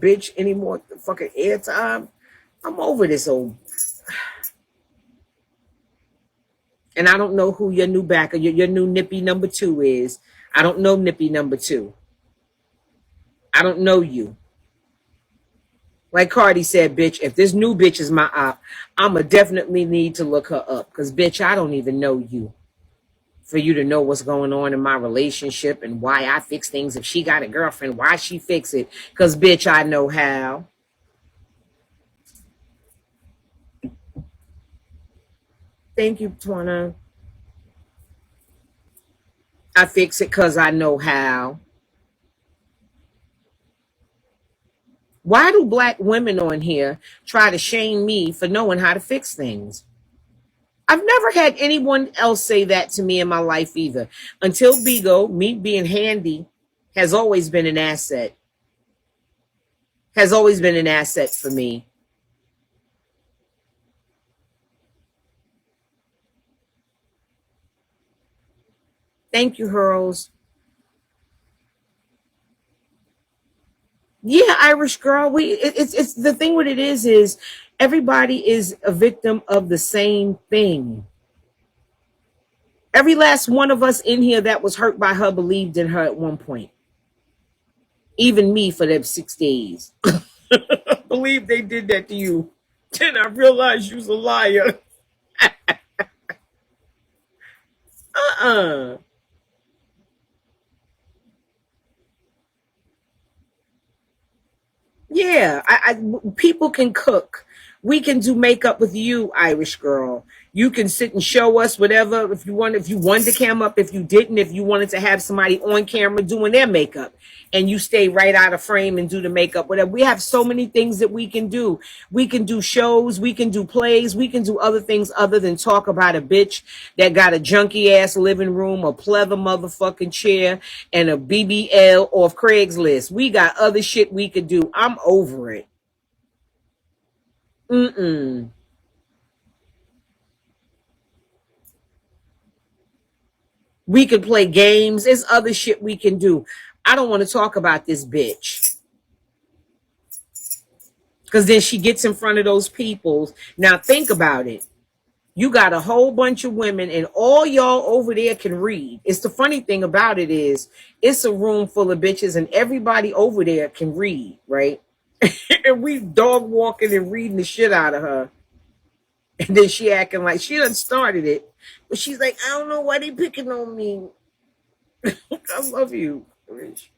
bitch any more fucking airtime. I'm over this old. And I don't know who your new backer, your new nippy number 2 is. I don't know nippy number 2. I don't know you. Like Cardi said, bitch, if this new bitch is my op, I'ma definitely need to look her up. Because, bitch, I don't even know you. For you to know what's going on in my relationship and why I fix things. If she got a girlfriend, why she fix it? Because, bitch, I know how. Thank you, Twana. I fix it because I know how. Why do black women on here try to shame me for knowing how to fix things? I've never had anyone else say that to me in my life either. Until Bigo, me being handy has always been an asset. Has always been an asset for me. Thank you, Hurls. Yeah, Irish girl. It's the thing. What it is everybody is a victim of the same thing. Every last one of us in here that was hurt by her believed in her at one point. Even me for them 6 days. Believe they did that to you. Then I realized you was a liar. Uh-uh. Yeah, people can cook. We can do makeup with you, Irish girl. You can sit and show us whatever if you want. If you wanted to cam up, if you didn't, if you wanted to have somebody on camera doing their makeup, and you stay right out of frame and do the makeup, whatever. We have so many things that we can do. We can do shows, we can do plays, we can do other things other than talk about a bitch that got a junky ass living room, a pleather motherfucking chair, and a BBL off Craigslist. We got other shit we could do. I'm over it. Mm-mm. We can play games. There's other shit we can do. I don't want to talk about this bitch. Because then she gets in front of those people. Now think about it. You got a whole bunch of women and all y'all over there can read. It's the funny thing about it is it's a room full of bitches and everybody over there can read, right? And we dog walking and reading the shit out of her. And then she acting like she done started it. But she's like, I don't know why they picking on me. I love you, Rich.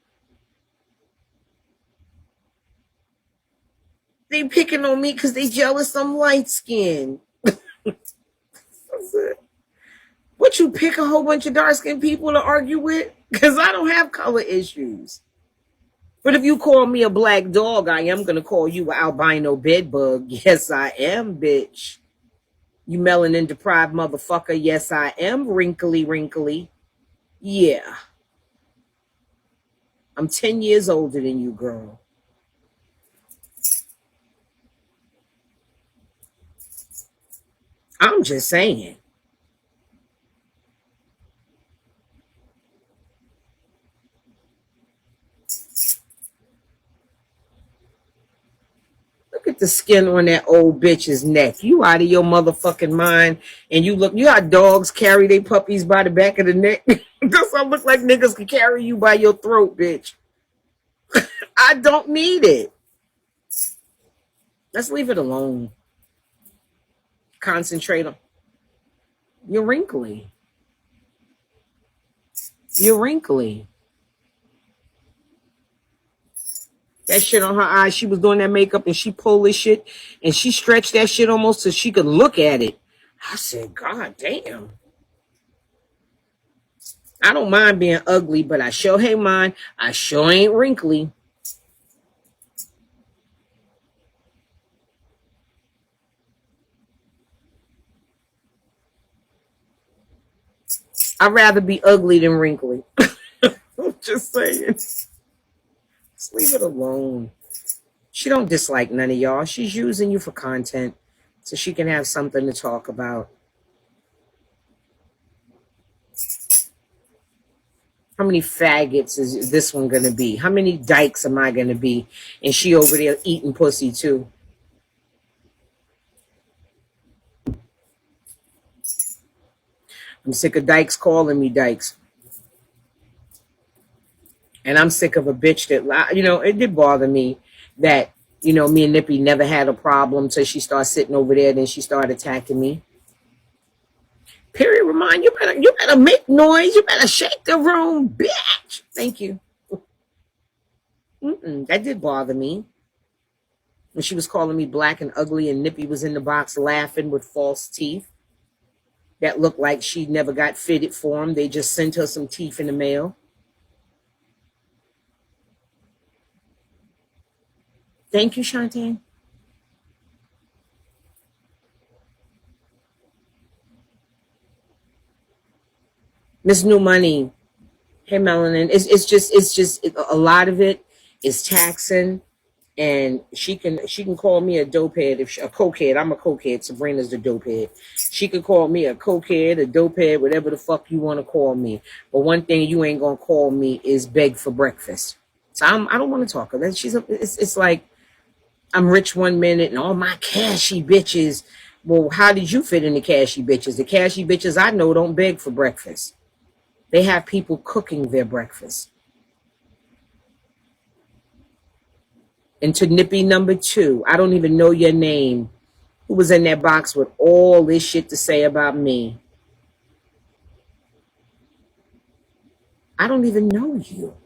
They picking on me because they jealous I'm light skinned. What, you pick a whole bunch of dark skinned people to argue with? Because I don't have color issues. But if you call me a black dog, I am going to call you an albino bedbug. Yes, I am, bitch. You melanin deprived motherfucker. Yes, I am wrinkly. Yeah. I'm 10 years older than you, girl. I'm just saying. Look at the skin on that old bitch's neck. You out of your motherfucking mind. And you got dogs carry their puppies by the back of the neck. Does I look like niggas can carry you by your throat, bitch? I don't need it. Let's leave it alone. Concentrate on. You're wrinkly. You're wrinkly. That shit on her eyes. She was doing that makeup and she pulled this shit and she stretched that shit almost so she could look at it. I said, God damn. I don't mind being ugly, but I sure ain't mind. I sure ain't wrinkly. I'd rather be ugly than wrinkly. I'm just saying. Just leave it alone. She don't dislike none of y'all. She's using you for content so she can have something to talk about. How many faggots is this one gonna be? How many dykes am I gonna be? And she over there eating pussy too. I'm sick of dykes calling me dykes. And I'm sick of a bitch that, it did bother me that, me and Nippy never had a problem till she started sitting over there. Then she started attacking me. Period. Remind you better make noise. You better shake the room, bitch. Thank you. That did bother me. When she was calling me black and ugly and Nippy was in the box laughing with false teeth that looked like she never got fitted for them. They just sent her some teeth in the mail. Thank you, Shantae. Miss New Money. Hey, Melanin. It's just a lot of it is taxing. And she can call me a dopehead, a cokehead. I'm a cokehead. Sabrina's the dopehead. She could call me a cokehead, a dopehead, whatever the fuck you want to call me. But one thing you ain't gonna call me is beg for breakfast. So I don't want to talk. It's like I'm rich one minute and all my cashy bitches. Well, how did you fit in the cashy bitches? The cashy bitches I know don't beg for breakfast. They have people cooking their breakfast. And to Nippy number 2, I don't even know your name, who was in that box with all this shit to say about me. I don't even know you.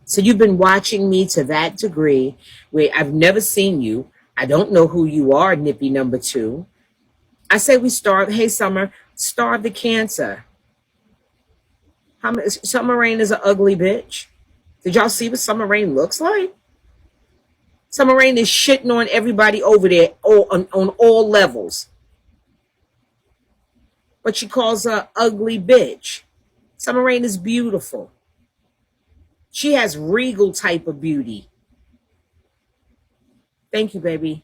So you've been watching me to that degree where I've never seen you. I don't know who you are, Nippy number 2. I say we starve. Hey, Summer, starve the cancer. Summer Rain is an ugly bitch. Did y'all see what Summer Rain looks like? Summer Rain is shitting on everybody over there on all levels. But she calls her ugly bitch. Summer Rain is beautiful. She has regal type of beauty. Thank you, baby.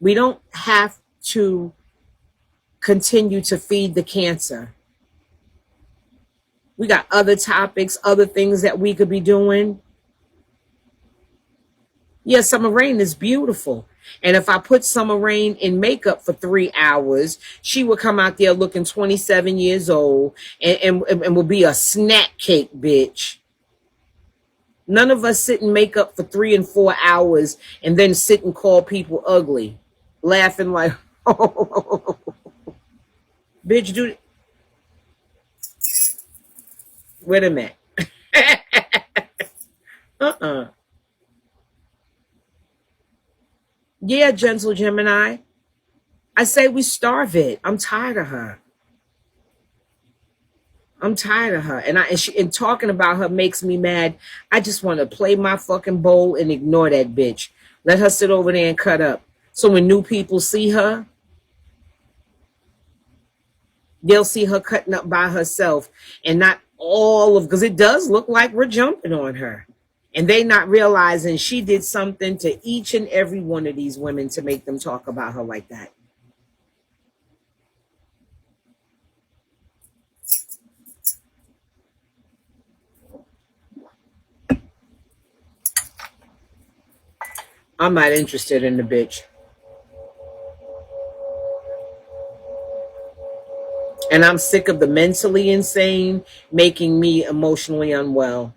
We don't have to continue to feed the cancer. We got other topics, other things that we could be doing. Yeah, Summer Rain is beautiful. And if I put Summer Rain in makeup for 3 hours, she would come out there looking 27 years old and would be a snack cake bitch. None of us sit in makeup for 3 and 4 hours and then sit and call people ugly, laughing like, oh, bitch, dude. Wait a minute. Yeah, gentle Gemini. I say we starve it. I'm tired of her. I'm tired of her. And talking about her makes me mad. I just want to play my fucking bowl and ignore that bitch. Let her sit over there and cut up. So when new people see her, they'll see her cutting up by herself and not all of, because it does look like we're jumping on her. And they not realizing she did something to each and every one of these women to make them talk about her like that. I'm not interested in the bitch. And I'm sick of the mentally insane making me emotionally unwell.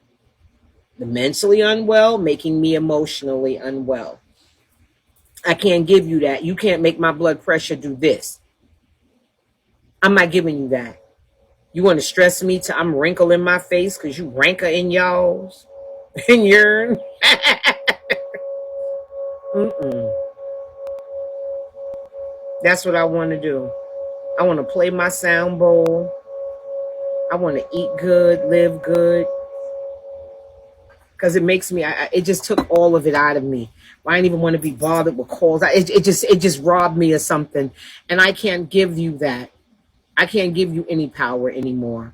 The mentally unwell making me emotionally unwell. I can't give you that. You can't make my blood pressure do this. I'm not giving you that. You want to stress me till I'm wrinkling my face because you rancor in y'all's and yearn. That's what I want to do. I want to play my sound bowl. I want to eat good, live good. Because it makes me, it just took all of it out of me. I didn't even want to be bothered with calls. It just robbed me of something. And I can't give you that. I can't give you any power anymore.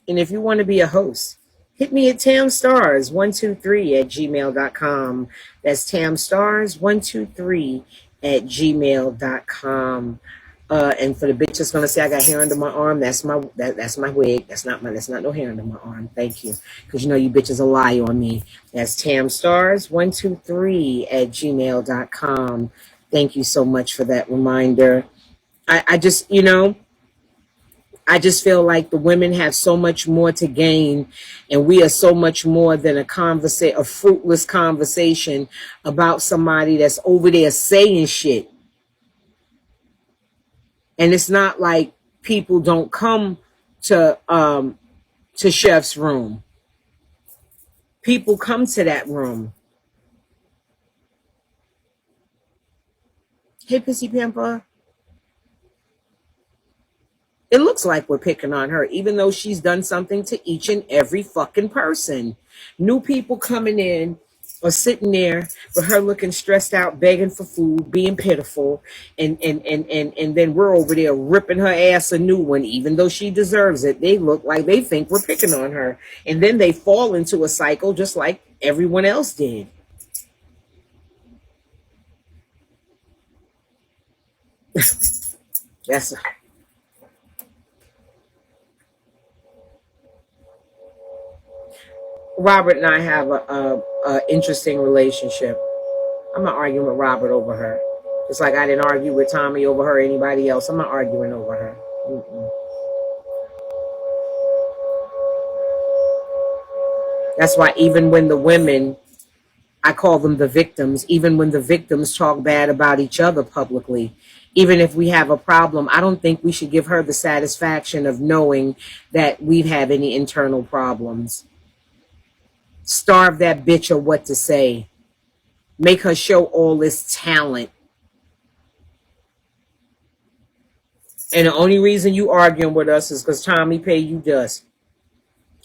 And if you want to be a host, hit me at tamstars123@gmail.com. That's tamstars123@gmail.com. And for the bitch that's gonna say I got hair under my arm, that's my wig. That's not no hair under my arm. Thank you. Because you know you bitches will lie on me. That's tamstars123@gmail.com. Thank you so much for that reminder. I just, I just feel like the women have so much more to gain, and we are so much more than a fruitless conversation about somebody that's over there saying shit. And it's not like people don't come to Chef's room. People come to that room. Hey, Pissy Pampa. It looks like we're picking on her, even though she's done something to each and every fucking person. New people coming in or sitting there with her looking stressed out, begging for food, being pitiful, and then we're over there ripping her ass a new one, even though she deserves it. They look like they think we're picking on her. And then they fall into a cycle just like everyone else did. That's Robert and I have a interesting relationship. I'm not arguing with Robert over her. Just like I didn't argue with Tommy over her or anybody else. I'm not arguing over her. Mm-mm. That's why even when the women, I call them the victims, even when the victims talk bad about each other publicly, even if we have a problem, I don't think we should give her the satisfaction of knowing that we have any internal problems. Starve that bitch of what to say. Make her show all this talent. And the only reason you arguing with us is because Tammy Peay you dust.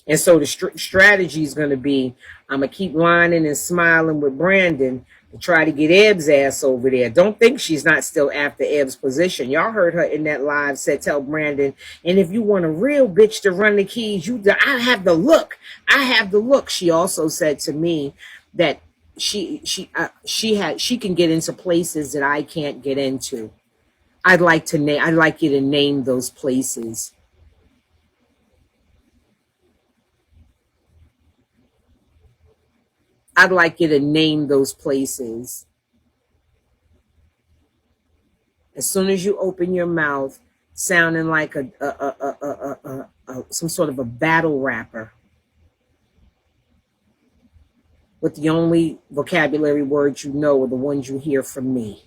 And so the strategy is going to be, I'm going to keep whining and smiling with Brandon to try to get Ebb's ass over there. Don't think she's not still after Ebb's position. Y'all heard her in that live said, tell Brandon, and if you want a real bitch to run the keys, I have the look. I have the look. She also said to me that she can get into places that I can't get into. I'd like you to name those places. I'd like you to name those places. As soon as you open your mouth, sounding like some sort of a battle rapper, with the only vocabulary words you know are the ones you hear from me.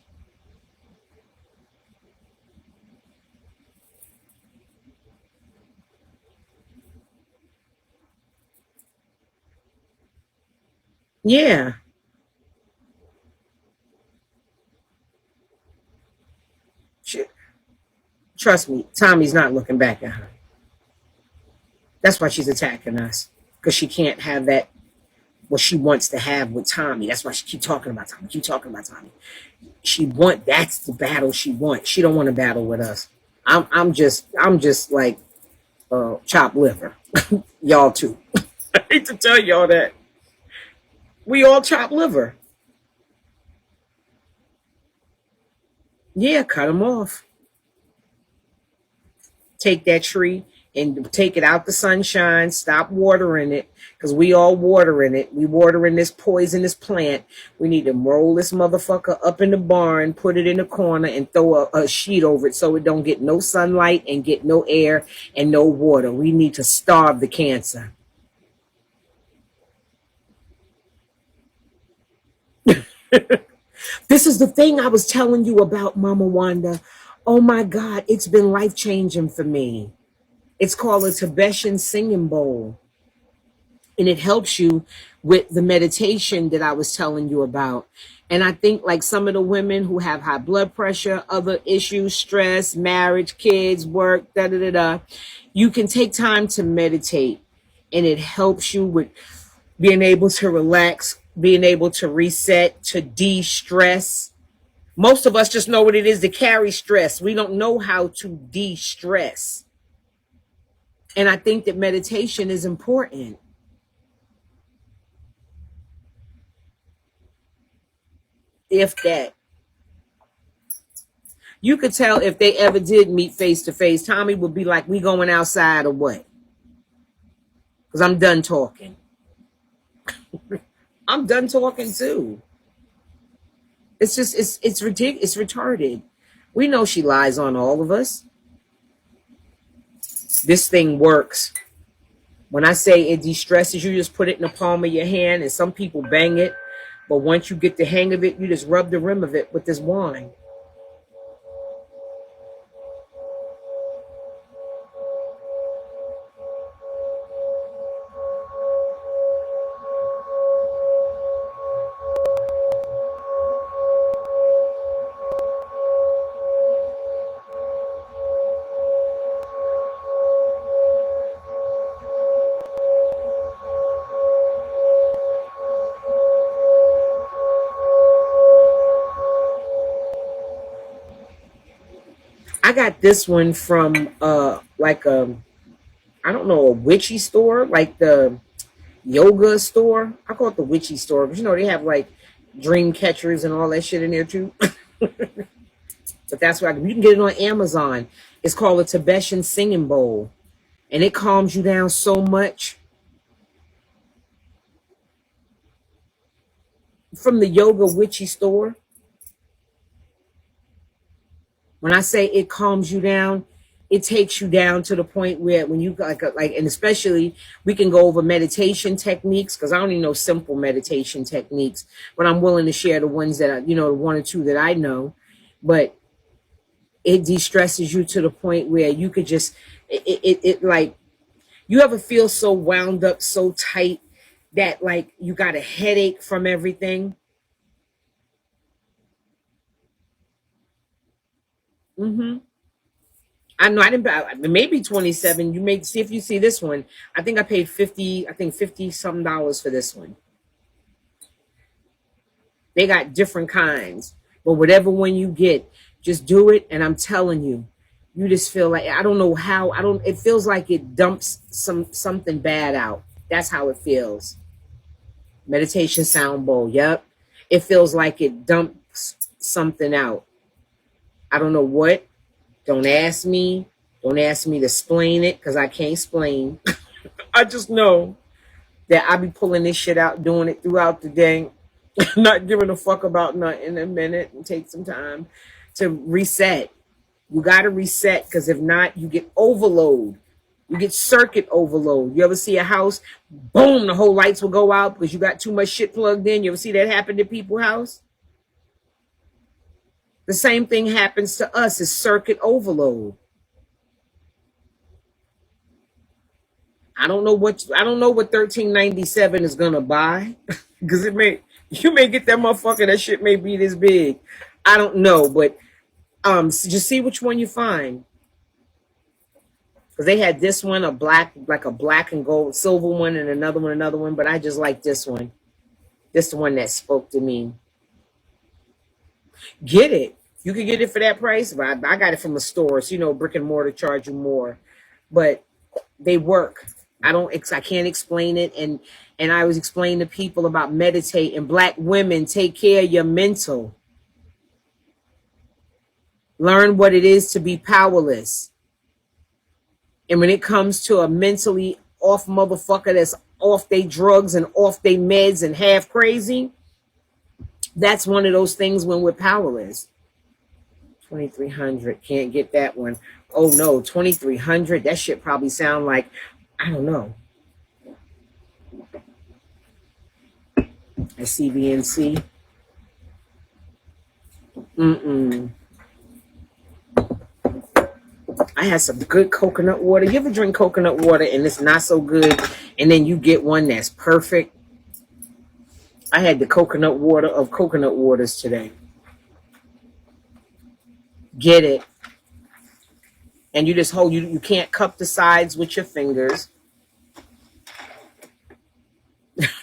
Yeah. Trust me, Tommy's not looking back at her. That's why she's attacking us. Because she can't have that, what she wants to have with Tommy. That's why she keep talking about Tommy. That's the battle she wants. She don't want to battle with us. I'm just like chopped liver. Y'all too. I hate to tell y'all that. We all chop liver. Yeah, cut them off. Take that tree and take it out the sunshine. Stop watering it, because we all watering it. We watering this poisonous plant. We need to roll this motherfucker up in the barn, put it in the corner, and throw a sheet over it so it don't get no sunlight and get no air and no water. We need to starve the cancer. This is the thing I was telling you about, Mama Wanda. Oh my God, it's been life-changing for me. It's called a Tibetan singing bowl. And it helps you with the meditation that I was telling you about. And I think like some of the women who have high blood pressure, other issues, stress, marriage, kids, work, you can take time to meditate. And it helps you with being able to relax, being able to reset, to de-stress. Most of us just know what it is to carry stress. We don't know how to de-stress. And I think that meditation is important. If that. You could tell if they ever did meet face to face, Tommy would be like, we going outside or what? Because I'm done talking. I'm done talking too. It's just, it's ridiculous. It's retarded. We know she lies on all of us. This thing works. When I say it de-stresses, you just put it in the palm of your hand, and some people bang it. But once you get the hang of it, you just rub the rim of it with this wine. I got this one from like I don't know, a witchy store, like the yoga store. I call it the witchy store because you know they have like dream catchers and all that shit in there too. But that's why you can get it on Amazon. It's called a Tibetan singing bowl, and it calms you down so much. From the yoga witchy store. When I say it calms you down, it takes you down to the point where when you like, and especially we can go over meditation techniques because I don't even know simple meditation techniques, but I'm willing to share the ones that the one or two that I know. But it de-stresses you to the point where you could just it like, you ever feel so wound up, so tight that like you got a headache from everything? Mm-hmm. I know I didn't buy, maybe 27. You may see if you see this one. I think I paid 50, I think 50 something dollars for this one. They got different kinds, but whatever one you get, just do it. And I'm telling you, you just feel like, I don't know how, it feels like it dumps something bad out. That's how it feels. Meditation sound bowl. Yep. It feels like it dumps something out. I don't know what. Don't ask me. Don't ask me to explain it because I can't explain. I just know that I be pulling this shit out, doing it throughout the day, not giving a fuck about nothing in a minute, and take some time to reset. You got to reset because if not, you get overload. You get circuit overload. You ever see a house, boom, the whole lights will go out because you got too much shit plugged in? You ever see that happen to people's house? The same thing happens to us, is circuit overload. I don't know what 1397 is gonna buy. Because you may get that motherfucker, that shit may be this big. I don't know, but just see which one you find. Because they had this one, a black and gold, silver one, and another one, but I just like this one. This is the one that spoke to me. Get it. You can get it for that price, but I got it from a store. So, brick and mortar charge you more. But they work. I can't explain it. And I was explaining to people about meditating. Black women, take care of your mental. Learn what it is to be powerless. And when it comes to a mentally off motherfucker that's off they drugs and off they meds and half crazy, that's one of those things when we're powerless. 2300, can't get that one. Oh no, 2300, that shit probably sound like, I don't know. A CBNC. I had some good coconut water. You ever drink coconut water and it's not so good, and then you get one that's perfect? I had the coconut water of coconut waters today. Get it. And you just hold, you can't cup the sides with your fingers.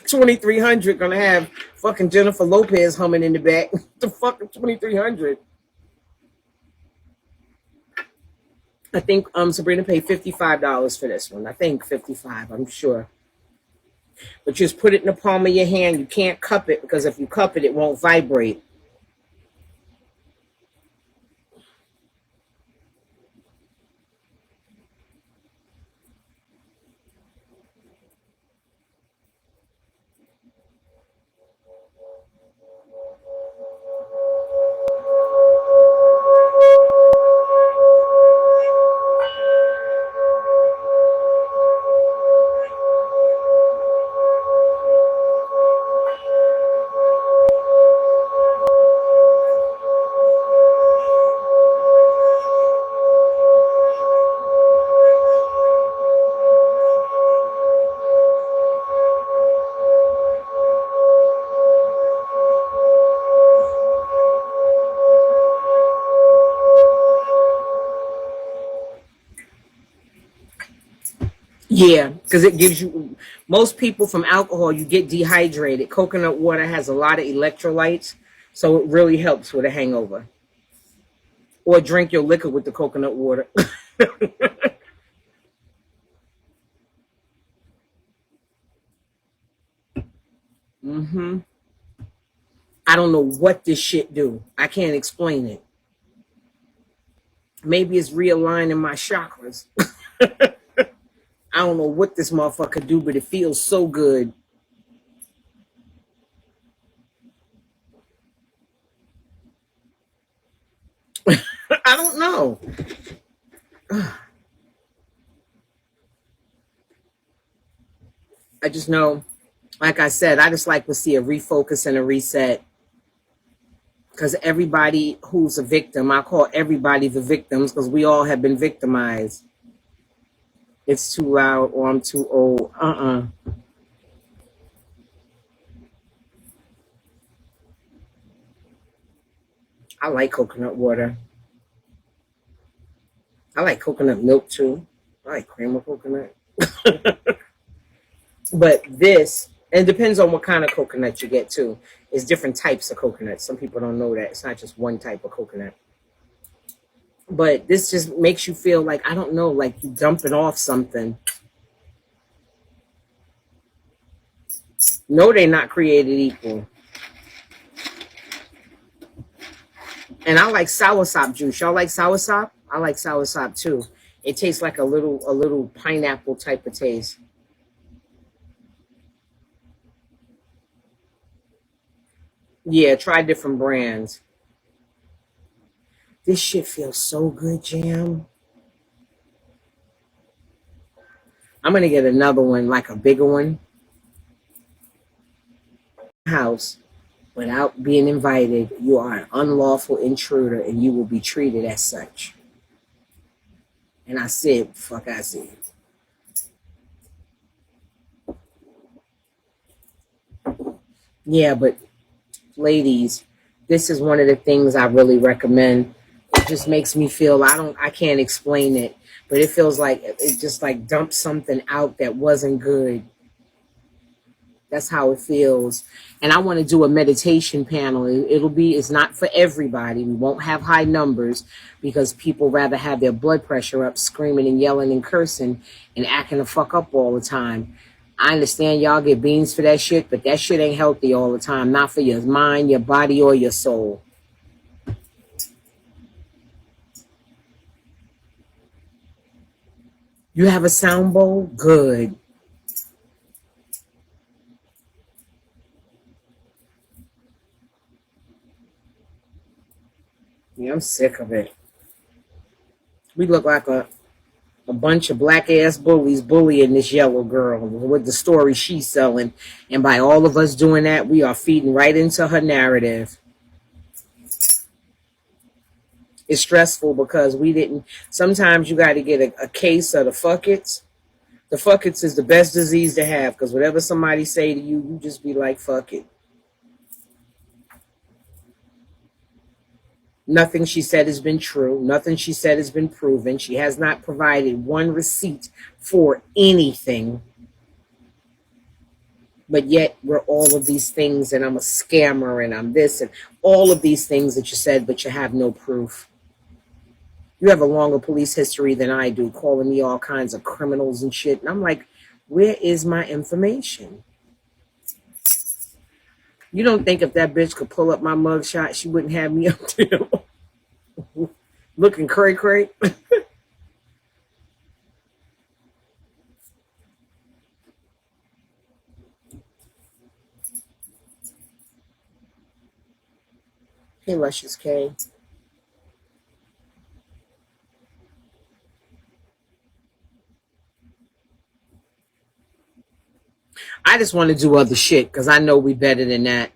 2300 gonna have fucking Jennifer Lopez humming in the back. The fucking 2300. I think Sabrina paid $55 for this one. I think 55, I'm sure. But just put it in the palm of your hand. You can't cup it because if you cup it, it won't vibrate. Yeah, because it gives you, most people from alcohol, you get dehydrated. Coconut water has a lot of electrolytes, so it really helps with a hangover. Or drink your liquor with the coconut water. Hmm. I don't know what this shit do. I can't explain it. Maybe it's realigning my chakras. I don't know what this motherfucker do, but it feels so good. I don't know. I just know, like I said, I just like to see a refocus and a reset. Because everybody who's a victim, I call everybody the victims because we all have been victimized. It's too loud or I'm too old. I like coconut water. I like coconut milk too. I like cream of coconut. But this, and it depends on what kind of coconut you get too. It's different types of coconut. Some people don't know that. It's not just one type of coconut. But this just makes you feel like, I don't know, like you dumping off something. No, they're not created equal. And I like soursop juice. Y'all like soursop? I like soursop too. It tastes like a little pineapple type of taste. Yeah, try different brands. This shit feels so good, Jam. I'm gonna get another one, like a bigger one. House without being invited. You are an unlawful intruder, and you will be treated as such. And I said, fuck, I said. Yeah, but ladies, this is one of the things I really recommend. It just makes me feel, I can't explain it, but it feels like it just like dumped something out that wasn't good. That's how it feels. And I want to do a meditation panel. It's not for everybody. We won't have high numbers because people rather have their blood pressure up, screaming and yelling and cursing and acting the fuck up all the time. I understand y'all get beans for that shit, but that shit ain't healthy all the time. Not for your mind, your body, or your soul. You have a sound bowl? Good. Yeah, I'm sick of it. We look like a bunch of black ass bullies bullying this yellow girl with the story she's selling. And by all of us doing that, we are feeding right into her narrative. It's stressful because we didn't. Sometimes you got to get a case of the fuckets. The fuckets is the best disease to have because whatever somebody say to you, you just be like, fuck it. Nothing she said has been true. Nothing she said has been proven. She has not provided one receipt for anything. But yet we're all of these things, and I'm a scammer, and I'm this, and all of these things that you said, but you have no proof. You have a longer police history than I do, calling me all kinds of criminals and shit. And I'm like, where is my information? You don't think if that bitch could pull up my mugshot, she wouldn't have me up there looking cray cray? Hey, Luscious K. I just want to do other shit because I know we better than that.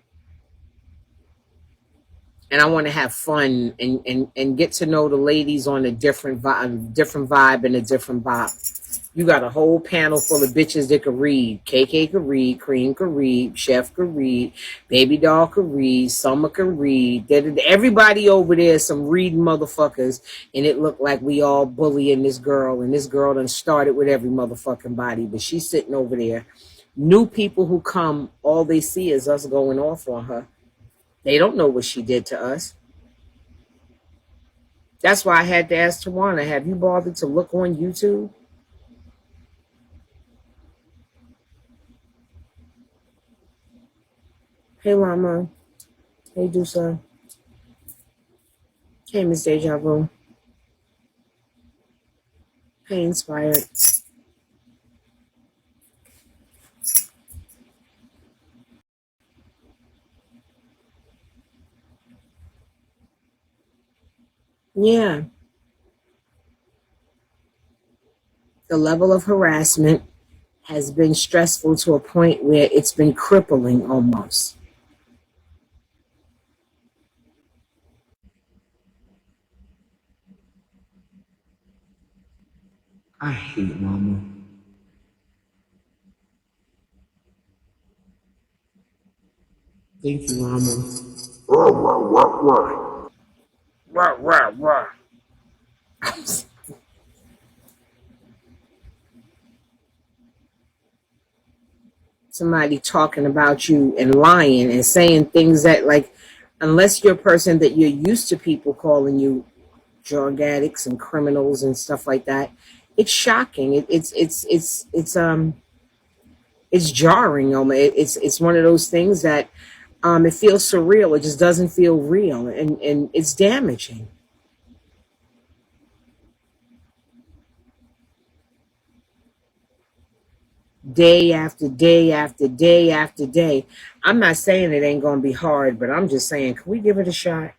and I want to have fun and get to know the ladies on a different vibe and a different bop. You got a whole panel full of bitches that could read. KK could read, Cream could read, Chef could read, Baby Doll could read, Summer could read. Everybody over there, some reading motherfuckers, and it looked like we all bullying this girl, and this girl done started with every motherfucking body, but she's sitting over there. New people who come, all they see is us going off on her. They don't know what she did to us. That's why I had to ask Tawana, have you bothered to look on YouTube? Hey, Lama. Hey, Dusa. Hey, Miss Deja Vu. Hey, Inspired. Yeah. The level of harassment has been stressful to a point where it's been crippling almost. I hate Mama. Thank you, Mama. Rah, rah, rah, rah. Rah, rah, rah. Somebody talking about you and lying and saying things that, like, unless you're a person that you're used to people calling you drug addicts and criminals and stuff like that, it's shocking. It's jarring. It's one of those things that it feels surreal. It just doesn't feel real, and it's damaging. Day after day after day after day. I'm not saying it ain't gonna be hard, but I'm just saying, can we give it a shot?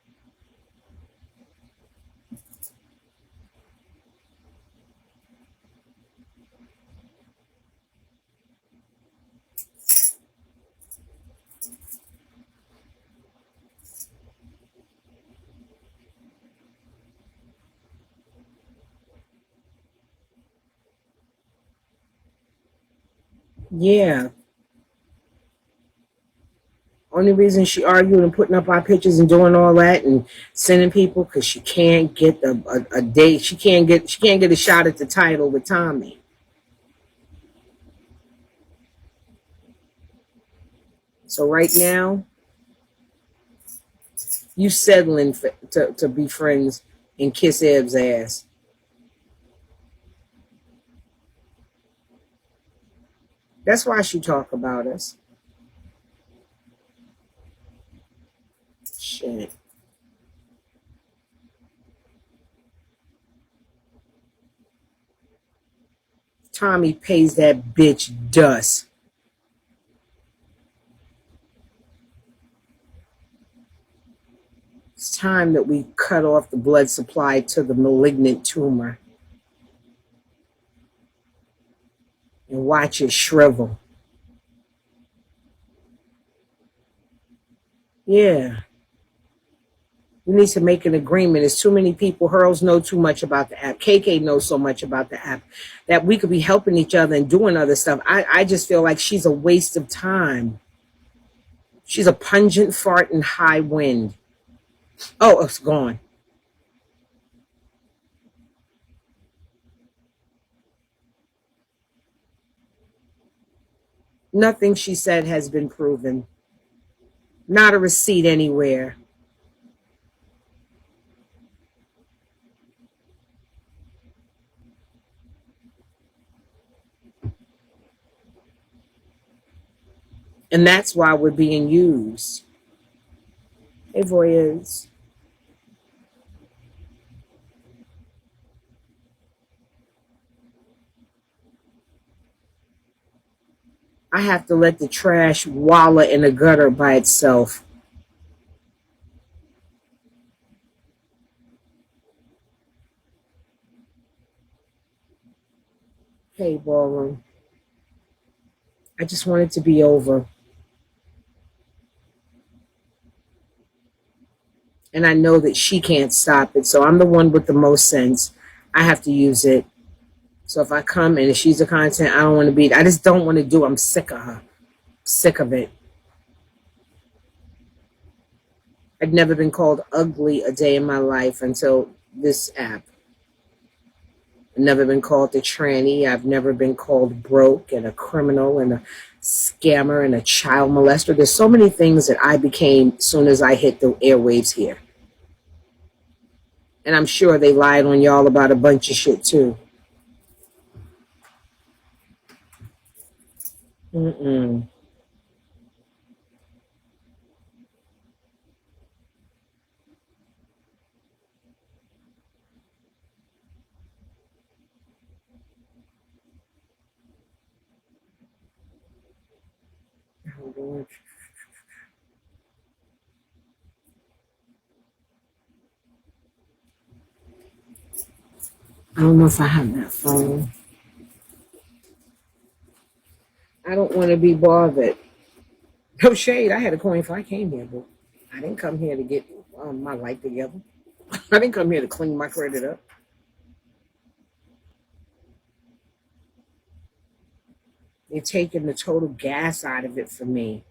Yeah. Only reason she arguing and putting up our pictures and doing all that and sending people because she can't get a date. She can't get a shot at the title with Tommy. So right now, you settling to be friends and kiss Eb's ass. That's why she talk about us. Shit. Tommy pays that bitch dust. It's time that we cut off the blood supply to the malignant tumor and watch it shrivel. Yeah. We need to make an agreement. There's too many people. Hurls know too much about the app. KK knows so much about the app that we could be helping each other and doing other stuff. I just feel like she's a waste of time. She's a pungent fart in high wind. Oh, it's gone. Nothing she said has been proven. Not a receipt anywhere. And that's why we're being used. Hey, voyeurs. I have to let the trash wallow in the gutter by itself. Hey, ballroom. I just want it to be over. and I know that she can't stop it. So I'm the one with the most sense. I have to use it. So if I come and if she's a content, I don't want to be. I just don't want to do. I'm sick of her. Sick of it. I'd never been called ugly a day in my life until this app. I've never been called a tranny. I've never been called broke and a criminal and a scammer and a child molester. There's so many things that I became as soon as I hit the airwaves here. And I'm sure they lied on y'all about a bunch of shit too. Mm-mm. Oh, Lord. I don't know if I have that phone. I don't want to be bothered. No shade. I had a coin before I came here, but I didn't come here to get my life together. I didn't come here to clean my credit up. They're taking the total gas out of it for me.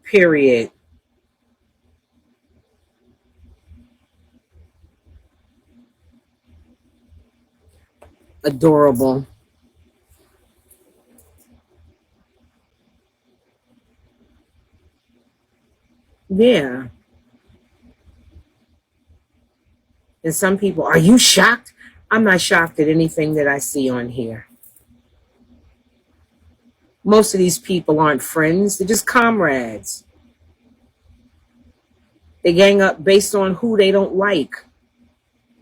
Period. Adorable. Yeah. And some people, are you shocked? I'm not shocked at anything that I see on here. Most of these people aren't friends, they're just comrades. They gang up based on who they don't like.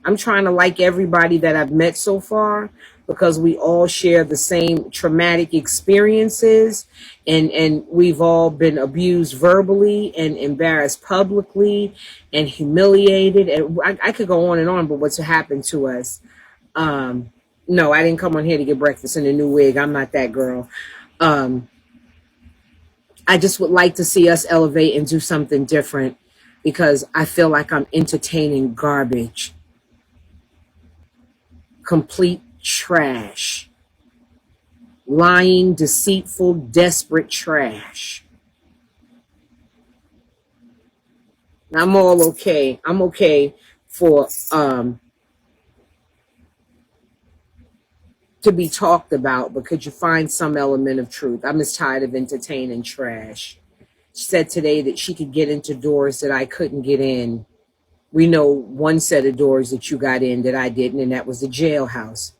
I'm trying to like everybody that I've met so far because we all share the same traumatic experiences, and we've all been abused verbally and embarrassed publicly and humiliated. And I could go on, but what's happened to us. No, I didn't come on here to get breakfast in a new wig. I'm not that girl. Um, I just would like to see us elevate and do something different because I feel like I'm entertaining garbage. Complete trash. Lying, deceitful, desperate trash. I'm all okay. I'm okay for to be talked about, but could you find some element of truth? I'm just tired of entertaining trash. She said today that she could get into doors that I couldn't get in. We know one set of doors that you got in that I didn't, and that was the jailhouse.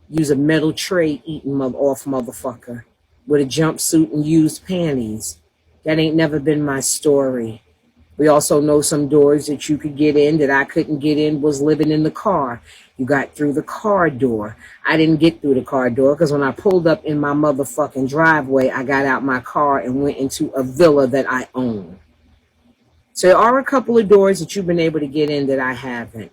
Use a metal tray eating off motherfucker with a jumpsuit and used panties. That ain't never been my story. We also know some doors that you could get in that I couldn't get in was living in the car. You got through the car door. I didn't get through the car door because when I pulled up in my motherfucking driveway, I got out my car and went into a villa that I own. So there are a couple of doors that you've been able to get in that I haven't.